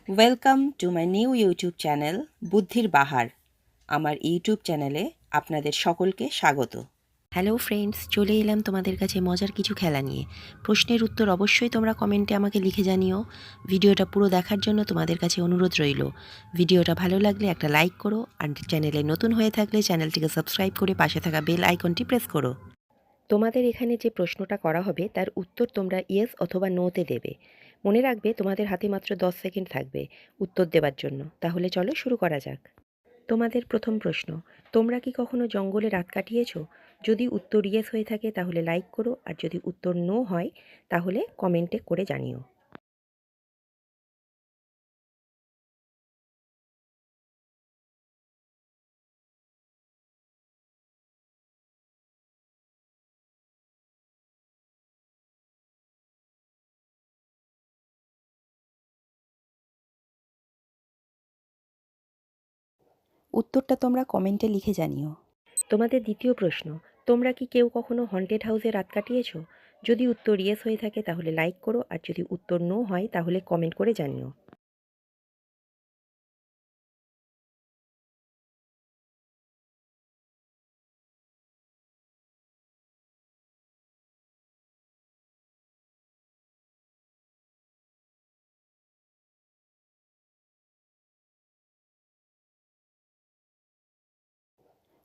Welcome to my new YouTube channel Buddhir বাহার। আমার YouTube চ্যানেলে আপনাদের সকলকে স্বাগত। হ্যালো ফ্রেন্ডস, চলে এলাম তোমাদের কাছে মজার কিছু খেলা নিয়ে। প্রশ্নের উত্তর অবশ্যই তোমরা কমেন্টে আমাকে লিখে জানিও। ভিডিওটা পুরো দেখার জন্য তোমাদের কাছে অনুরোধ রইল। ভিডিওটা ভালো লাগলে একটা লাইক করো, আর চ্যানেলে নতুন হয়ে থাকলে চ্যানেলটিকে সাবস্ক্রাইব করে পাশে থাকা বেল আইকনটি প্রেস করো। তোমাদের এখানে যে প্রশ্নটা করা হবে তার উত্তর তোমরা ইয়েস অথবা নোতে দেবে। মনে রাখবে তোমাদের হাতে মাত্র 10 সেকেন্ড থাকবে উত্তর দেবার জন্য। তাহলে চলো শুরু করা যাক। তোমাদের প্রথম প্রশ্ন, তোমরা কি কখনো জঙ্গলে রাত কাটিয়েছো? যদি উত্তর ইয়েস হয়ে থাকে তাহলে লাইক করো, আর যদি উত্তর নো হয় তাহলে কমেন্টে করে জানিও। উত্তরটা তোমরা কমেন্টে লিখে জানিও। তোমাদের দ্বিতীয় প্রশ্ন, তোমরা কি কেউ কখনো হন্টেড হাউসে রাত কাটিয়েছো? যদি উত্তর ইয়েস হয়ে থাকে তাহলে লাইক করো, আর যদি উত্তর নো হয় তাহলে কমেন্ট করে জানিও।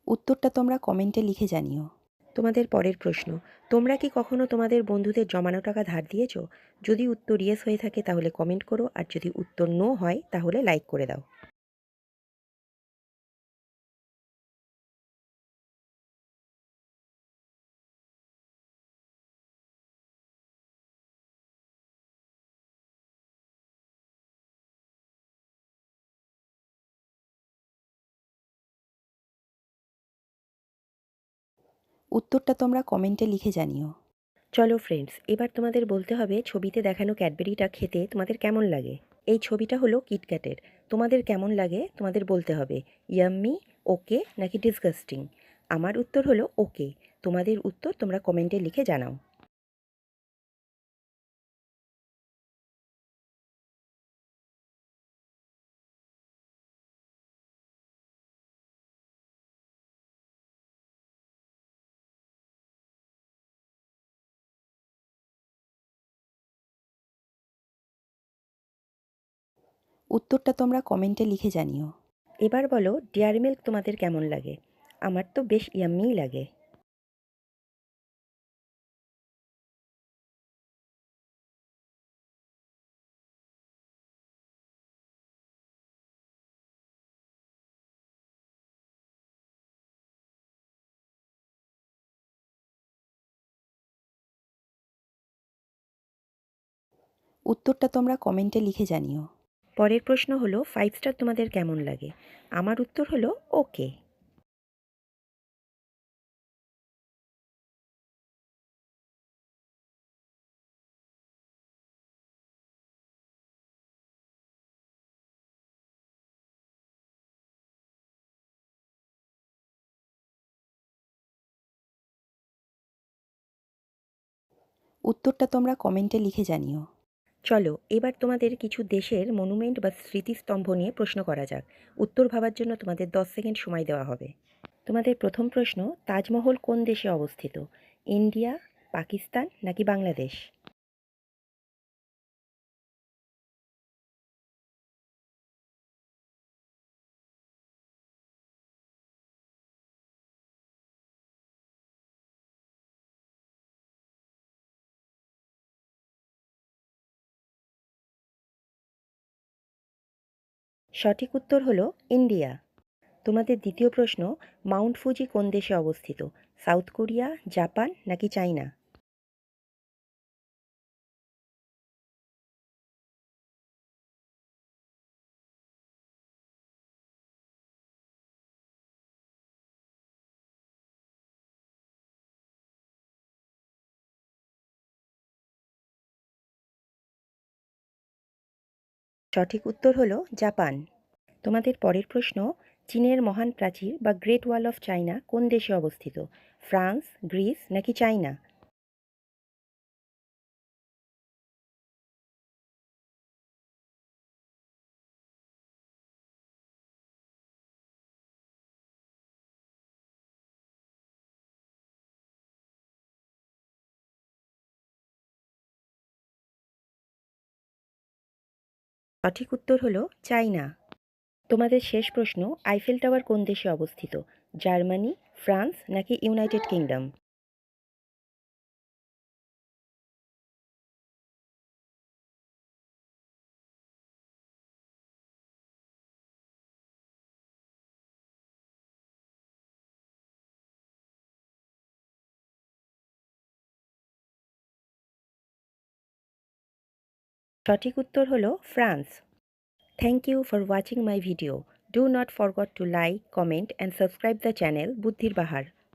উত্তরটা তোমরা কমেন্টে লিখে জানিও। তোমাদের পরের প্রশ্ন, তোমরা কি কখনো তোমাদের বন্ধুদের জমানো টাকা ধার দিয়েছো? যদি উত্তর ইয়েস হয়ে থাকে তাহলে কমেন্ট করো, আর যদি উত্তর নো হয় তাহলে লাইক করে দাও। উত্তরটা তোমরা কমেন্টে লিখে জানিও। চলো ফ্রেন্ডস, এবার তোমাদের বলতে হবে ছবিতে দেখানো ক্যাডবেরিটা খেতে তোমাদের কেমন লাগে। এই ছবিটা হলো কিটক্যাটের। তোমাদের কেমন লাগে তোমাদের বলতে হবে, ইয়াম্মি, ওকে নাকি ডিসগাস্টিং। আমার উত্তর হলো ওকে। তোমাদের উত্তর তোমরা কমেন্টে লিখে জানাও। উত্তরটা তোমরা কমেন্টে লিখে জানিও। এবার বলো ডেয়ারি মিল্ক তোমাদের কেমন লাগে। আমার তো বেশ ইয়াম্মিই লাগে। উত্তরটা তোমরা কমেন্টে লিখে জানিও। পরের প্রশ্ন হলো 5 স্টার তোমাদের কেমন লাগে। আমার উত্তর হলো ওকে। উত্তরটা তোমরা কমেন্টে লিখে জানিও। চলো এবার তোমাদের কিছু দেশের মনুমেন্ট বা স্মৃতিস্তম্ভ নিয়ে প্রশ্ন করা যাক। উত্তর ভাবার জন্য তোমাদের 10 সেকেন্ড সময় দেওয়া হবে। তোমাদের প্রথম প্রশ্ন, তাজমহল কোন দেশে অবস্থিত? ইন্ডিয়া, পাকিস্তান নাকি বাংলাদেশ? সঠিক উত্তর হলো ইন্ডিয়া। তোমাদের দ্বিতীয় প্রশ্ন, মাউন্ট ফুজি কোন দেশে অবস্থিত? সাউথ কোরিয়া, জাপান নাকি চায়না? সঠিক উত্তর হলো জাপান। তোমাদের পরের প্রশ্ন, চীনের মহান প্রাচীর বা গ্রেট ওয়াল অফ চায়না কোন দেশে অবস্থিত? ফ্রান্স, গ্রিস নাকি চায়না? সঠিক উত্তর হলো চায়না। তোমাদের শেষ প্রশ্ন, আইফেল টাওয়ার কোন দেশে অবস্থিত? জার্মানি, ফ্রান্স নাকি ইউনাইটেড কিংডম? সঠিক উত্তর হলো France. Thank you for watching my video. Do not forgot to like, comment and subscribe the channel Buddhir Bahar.